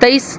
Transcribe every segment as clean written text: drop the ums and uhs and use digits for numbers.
23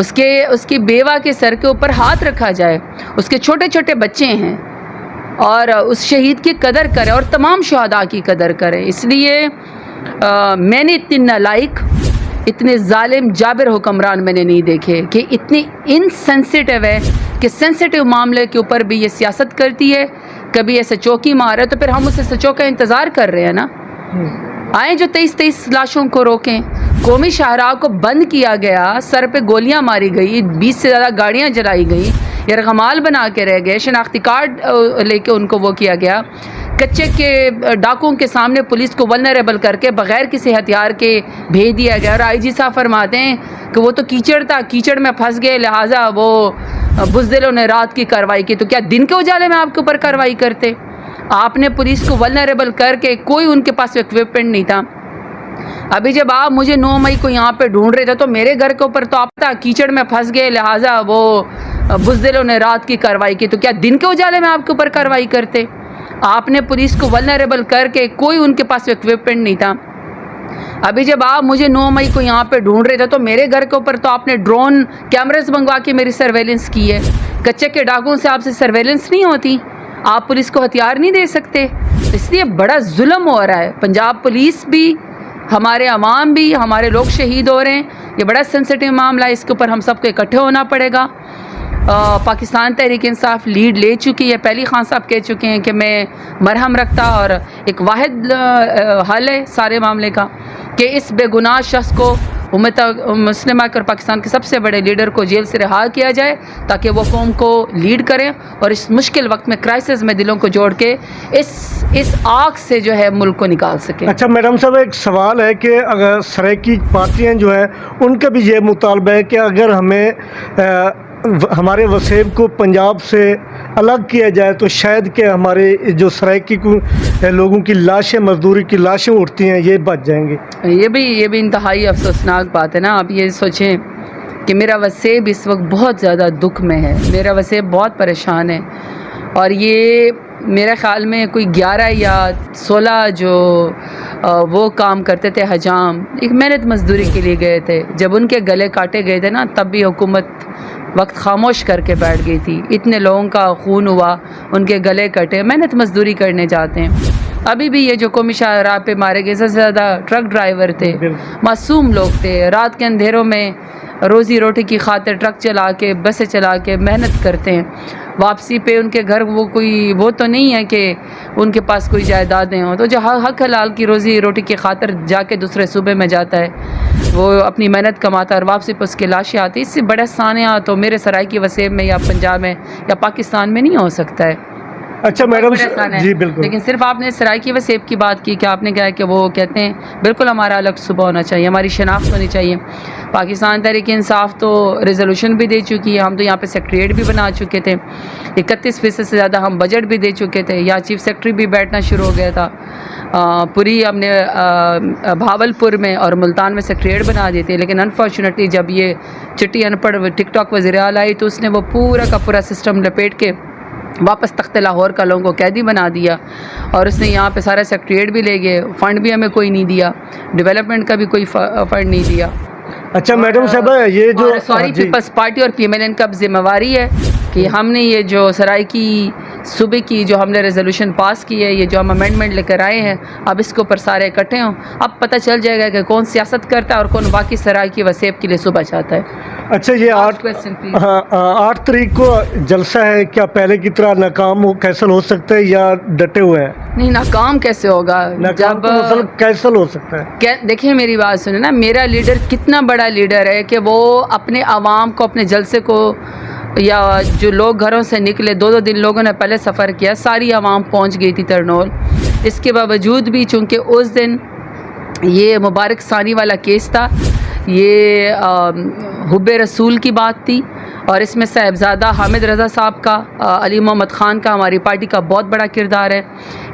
اس کی بیوہ کے سر کے اوپر ہاتھ رکھا جائے. اس کے چھوٹے چھوٹے بچے ہیں اور اس شہید کی قدر کریں اور تمام شہداء کی قدر کریں. اس لیے میں نے اتنی نالائق، اتنے ظالم جابر حکمران میں نے نہیں دیکھے کہ اتنی انسینسٹیو ہے کہ سینسٹیو معاملے کے اوپر بھی یہ سیاست کرتی ہے. کبھی ایسے چوکی مارے تو پھر ہم اسے سچوں کا انتظار کر رہے ہیں نا. آئیں جو 23 لاشوں کو روکیں. قومی شاہراہ کو بند کیا گیا، سر پہ گولیاں ماری گئی، 20 سے زیادہ گاڑیاں جلائی گئیں، یرغمال بنا کے رہ گئے، شناختی کارڈ لے کے ان کو وہ کیا گیا. کچے کے ڈاکوں کے سامنے پولیس کو ولنریبل کر کے بغیر کسی ہتھیار کے بھیج دیا گیا. اور آئی جی صاحب فرماتے ہیں کہ وہ تو کیچڑ تھا، کیچڑ میں پھنس گئے، لہٰذا وہ بزدلوں نے رات کی کارروائی کی. تو کیا دن کے اجالے میں آپ کے اوپر کارروائی کرتے؟ آپ نے پولیس کو ولنریبل کر کے، کوئی ان کے پاس ایکوپمنٹ نہیں تھا. ابھی جب آپ مجھے 9 مئی کو یہاں پہ ڈھونڈ رہے تھے تو میرے گھر کے اوپر تو آپ تھا کیچڑ میں پھنس گئے، لہٰذا وہ بزدلوں نے رات کی کارروائی کی. تو کیا دن کے اجالے میں آپ کے اوپر کارروائی کرتے؟ آپ نے پولیس کو ولنریبل کر کے، کوئی ان کے پاس ایکوپمنٹ نہیں تھا. ابھی جب آپ مجھے 9 مئی کو یہاں پہ ڈھونڈ رہے تھے تو میرے گھر کے اوپر تو آپ نے ڈرون کیمرز منگوا کے میری سرویلنس کی ہے. کچے کے ڈاکوں سے آپ سے سرویلنس نہیں ہوتی؟ آپ پولیس کو ہتھیار نہیں دے سکتے؟ اس لیے بڑا ظلم ہو رہا ہے. پنجاب پولیس بھی، ہمارے عوام بھی، ہمارے لوگ شہید ہو رہے ہیں. یہ بڑا سینسٹیو معاملہ ہے، اس کے اوپر ہم سب کو اکٹھے ہونا پڑے گا. پاکستان تحریک انصاف لیڈ لے چکی ہے. پہلی خان صاحب کہہ چکے ہیں کہ میں مرہم رکھتا اور ایک واحد حل ہے سارے معاملے کا کہ اس بے گناہ شخص کو امت مسلمہ کر پاکستان کے سب سے بڑے لیڈر کو جیل سے رہا کیا جائے تاکہ وہ قوم کو لیڈ کریں اور اس مشکل وقت میں کرائسس میں دلوں کو جوڑ کے اس آگ سے جو ہے ملک کو نکال سکیں. اچھا میڈم صاحب، ایک سوال ہے کہ اگر سرائیکی پارٹیاں جو ہیں ان کا بھی یہ مطالبہ ہے کہ اگر ہمیں ہمارے وسیب کو پنجاب سے الگ کیا جائے تو شاید کہ ہمارے جو سرائیکی لوگوں کی لاشیں، مزدوری کی لاشیں اٹھتی ہیں، یہ بچ جائیں گے. یہ بھی انتہائی افسوسناک بات ہے نا. آپ یہ سوچیں کہ میرا وسیب اس وقت بہت زیادہ دکھ میں ہے، میرا وسیب بہت پریشان ہے. اور یہ میرے خیال میں کوئی 11 یا 16 جو وہ کام کرتے تھے حجام، ایک محنت مزدوری کے لیے گئے تھے. جب ان کے گلے کاٹے گئے تھے نا، تب بھی حکومت وقت خاموش کر کے بیٹھ گئی تھی. اتنے لوگوں کا خون ہوا، ان کے گلے کٹے، محنت مزدوری کرنے جاتے ہیں. ابھی بھی یہ جو قومی شاہراہ پہ مارے گئے، سب سے زیادہ ٹرک ڈرائیور تھے، معصوم لوگ تھے. رات کے اندھیروں میں روزی روٹی کی خاطر ٹرک چلا کے، بسیں چلا کے محنت کرتے ہیں. واپسی پہ ان کے گھر وہ تو نہیں ہے کہ ان کے پاس کوئی جائیدادیں ہوں. تو جو حق حلال کی روزی روٹی کی خاطر جا کے دوسرے صوبے میں جاتا ہے، وہ اپنی محنت کماتا ہے اور واپسی پہ اس کی لاشیں آتی. اس سے بڑا سانحہ تو میرے سرائیکی وسیب میں یا پنجاب میں یا پاکستان میں نہیں ہو سکتا ہے. اچھا میڈم جی بالکل. لیکن صرف آپ نے سرائیکی وسیب کی بات کی کہ آپ نے کہا کہ وہ کہتے ہیں بالکل ہمارا الگ صوبہ ہونا چاہیے، ہماری شناخت ہونی چاہیے. پاکستان تحریک انصاف تو ریزولوشن بھی دے چکی ہے، ہم تو یہاں پہ سیکریٹریٹ بھی بنا چکے تھے، 31% سے زیادہ ہم بجٹ بھی دے چکے تھے. یہاں چیف سیکریٹری بھی بیٹھنا شروع ہو گیا تھا. پوری ہم نے بھاولپور میں اور ملتان میں سیکریٹریٹ بنا دیے تھے. لیکن انفارچونیٹلی جب یہ چٹی ان پڑھ ٹک ٹاک وزیر اعلیٰ آئی تو اس نے وہ پورا کا پورا سسٹم لپیٹ کے واپس تخت لاہور کا لوگوں کو قیدی بنا دیا اور اس نے یہاں پہ سارا سیکریٹریٹ بھی لے گئے. فنڈ بھی ہمیں کوئی نہیں دیا، ڈیولپمنٹ کا بھی کوئی فنڈ نہیں دیا. اچھا میڈم صاحب، یہ جو پیپلز پارٹی اور پی ایم ایل این کا ذمہ واری ہے کہ ہم نے یہ جو سرائیکی صوبے کی جو ہم نے ریزولوشن پاس کی ہے، یہ جو ہم امینڈمنٹ لے کر آئے ہیں، اب اس کے اوپر سارے اکٹھے ہوں. اب پتہ چل جائے گا کہ کون سیاست کرتا ہے اور کون واقعی سرائیکی وسیب کے لیے صوبہ چاہتا ہے. اچھا یہ 8 تاریخ کو جلسہ ہے، کیا پہلے کی طرح ناکام کیسل ہو سکتا ہے یا ڈٹے ہوئے ہیں؟ نہیں، ناکام کیسے ہوگا؟ جب کیسل ہو سکتا ہے؟ دیکھیں میری بات سنیں نا، میرا لیڈر کتنا بڑا لیڈر ہے کہ وہ اپنے عوام کو، اپنے جلسے کو، یا جو لوگ گھروں سے نکلے 2 دن لوگوں نے پہلے سفر کیا، ساری عوام پہنچ گئی تھی ترنول. اس کے باوجود بھی چونکہ اس دن یہ مبارک ثانی والا کیس تھا، یہ حب رسول کی بات تھی اور اس میں صاحبزادہ حامد رضا صاحب کا، علی محمد خان کا، ہماری پارٹی کا بہت بڑا کردار ہے.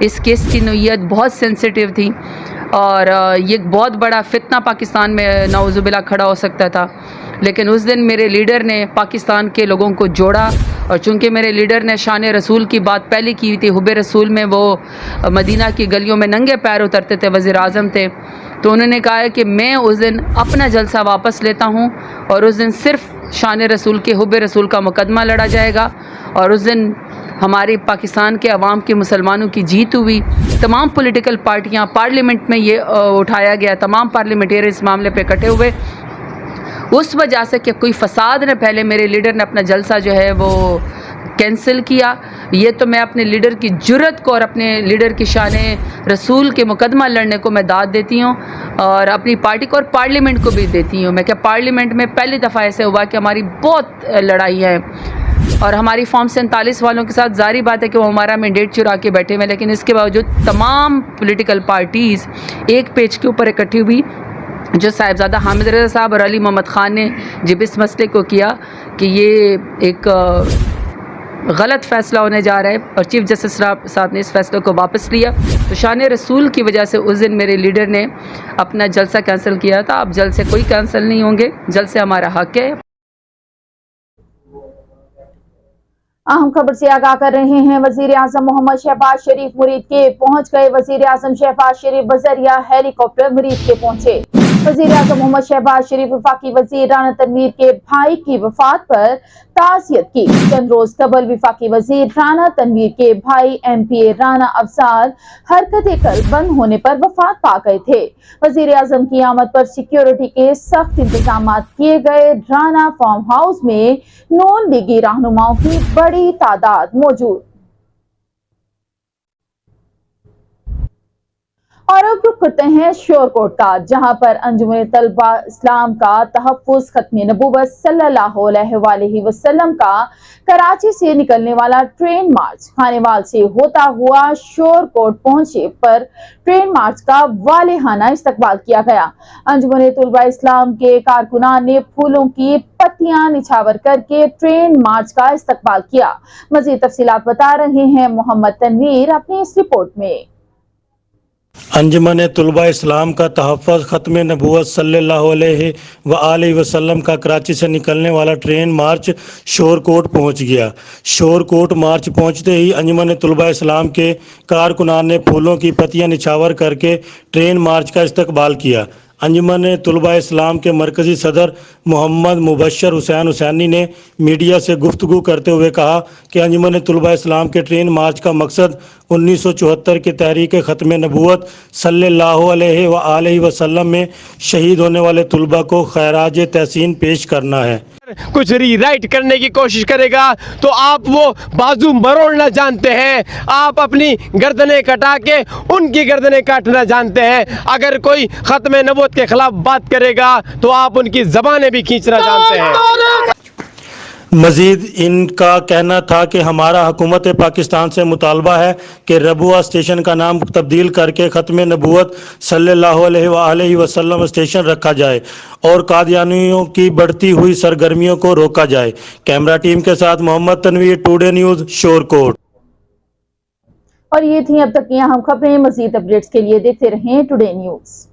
اس کیس کی نوعیت بہت سینسٹیو تھی اور یہ بہت بڑا فتنہ پاکستان میں نعوذ باللہ کھڑا ہو سکتا تھا. لیکن اس دن میرے لیڈر نے پاکستان کے لوگوں کو جوڑا اور چونکہ میرے لیڈر نے شان رسول کی بات پہلے کی تھی، حب رسول میں وہ مدینہ کی گلیوں میں ننگے پیر اترتے تھے، وزیر اعظم تھے، تو انہوں نے کہا ہے کہ میں اس دن اپنا جلسہ واپس لیتا ہوں اور اس دن صرف شان رسول کے حب رسول کا مقدمہ لڑا جائے گا، اور اس دن ہمارے پاکستان کے عوام کے مسلمانوں کی جیت ہوئی. تمام پولیٹیکل پارٹیاں پارلیمنٹ میں یہ اٹھایا گیا، تمام پارلیمنٹیرین اس معاملے پہ اکٹھے ہوئے اس وجہ سے کہ کوئی فساد نہ پھیلے. میرے لیڈر نے اپنا جلسہ جو ہے وہ کینسل کیا. یہ تو میں اپنے لیڈر کی جرت کو اور اپنے لیڈر کی شان رسول کے مقدمہ لڑنے کو میں داد دیتی ہوں، اور اپنی پارٹی کو اور پارلیمنٹ کو بھی دیتی ہوں. میں کہ پارلیمنٹ میں پہلی دفعہ ایسے ہوا کہ ہماری بہت لڑائیاں ہیں، اور ہماری فارم 47 والوں کے ساتھ ظاہری بات ہے کہ وہ ہمارا مینڈیٹ چرا کے بیٹھے ہوئے، لیکن اس کے باوجود تمام پولیٹیکل پارٹیز ایک پیج کے اوپر اکٹھی ہوئی. جو صاحبزادہ حامد رضا صاحب اور علی محمد خان نے جب اس مسئلے کو کیا کہ یہ ایک غلط فیصلہ ہونے جا رہا ہے، اور چیف جسٹس صاحب نے اس فیصلے کو واپس لیا، تو شان رسول کی وجہ سے اس دن میرے لیڈر نے اپنا جلسہ کینسل کیا تھا. اب جلسے کوئی کینسل نہیں ہوں گے، جلسے ہمارا حق ہے. اہم خبر سے آگاہ کر رہے ہیں. وزیر اعظم محمد شہباز شریف مرید کے پہنچ گئے. وزیر اعظم شہباز شریف بذریعہ ہیلی کاپٹر مرید کے پہنچے. وزیر اعظم محمد شہباز شریف وفاقی وزیر رانا تنویر کے بھائی کی وفات پر تعزیت کی. چند روز قبل وفاقی وزیر رانا تنویر کے بھائی MP رانا افضال حرکت قلب بند ہونے پر وفات پا گئے تھے. وزیر اعظم کی آمد پر سیکیورٹی کے سخت انتظامات کیے گئے. رانا فارم ہاؤس میں نون لیگی رہنماؤں کی بڑی تعداد موجود. اور اب رخ کرتے ہیں شور کوٹ کا، جہاں پر انجمن طلبہ اسلام کا تحفظ ختم نبوت صلی اللہ علیہ وآلہ وسلم کا کراچی سے نکلنے والا ٹرین مارچ خانیوال سے ہوتا ہوا شور کوٹ پہنچے پر ٹرین مارچ کا والہانہ استقبال کیا گیا. انجمن طلبہ اسلام کے کارکنان نے پھولوں کی پتیاں نچھاور کر کے ٹرین مارچ کا استقبال کیا. مزید تفصیلات بتا رہے ہیں محمد تنویر اپنی اس رپورٹ میں. انجمن طلبہ اسلام کا تحفظ ختم نبوت صلی اللہ علیہ وآلہ وسلم کا کراچی سے نکلنے والا ٹرین مارچ شور کوٹ پہنچ گیا. شور کوٹ مارچ پہنچتے ہی انجمن طلبہ اسلام کے کارکنان نے پھولوں کی پتیاں نچھاور کر کے ٹرین مارچ کا استقبال کیا. انجمن طلبہ اسلام کے مرکزی صدر محمد مبشر حسین حسینی نے میڈیا سے گفتگو کرتے ہوئے کہا کہ انجمن طلبہ اسلام کے ٹرین مارچ کا مقصد 1974 کی تحریک ختم نبوت صلی اللہ علیہ وآلہ وسلم میں شہید ہونے والے طلبہ کو خراج تحسین پیش کرنا ہے. کچھ ری رائٹ کرنے کی کوشش کرے گا تو آپ وہ بازو مروڑنا جانتے ہیں، آپ اپنی گردنیں کٹا کے ان کی گردنیں کاٹنا جانتے ہیں. اگر کوئی ختم نبوت کے خلاف بات کرے گا تو آپ ان کی زبانیں بھی کھینچنا جانتے ہیں. مزید ان کا کہنا تھا کہ ہمارا حکومت پاکستان سے مطالبہ ہے کہ ربوہ اسٹیشن کا نام تبدیل کر کے ختم نبوت صلی اللہ علیہ وآلہ وسلم اسٹیشن رکھا جائے اور قادیانیوں کی بڑھتی ہوئی سرگرمیوں کو روکا جائے. کیمرہ ٹیم کے ساتھ محمد تنویر، ٹوڈے نیوز، شور کوٹ. اور یہ تھیں اب تک کی اہم خبریں. مزید اپڈیٹس کے لیے دیکھتے رہیں ٹوڈے نیوز.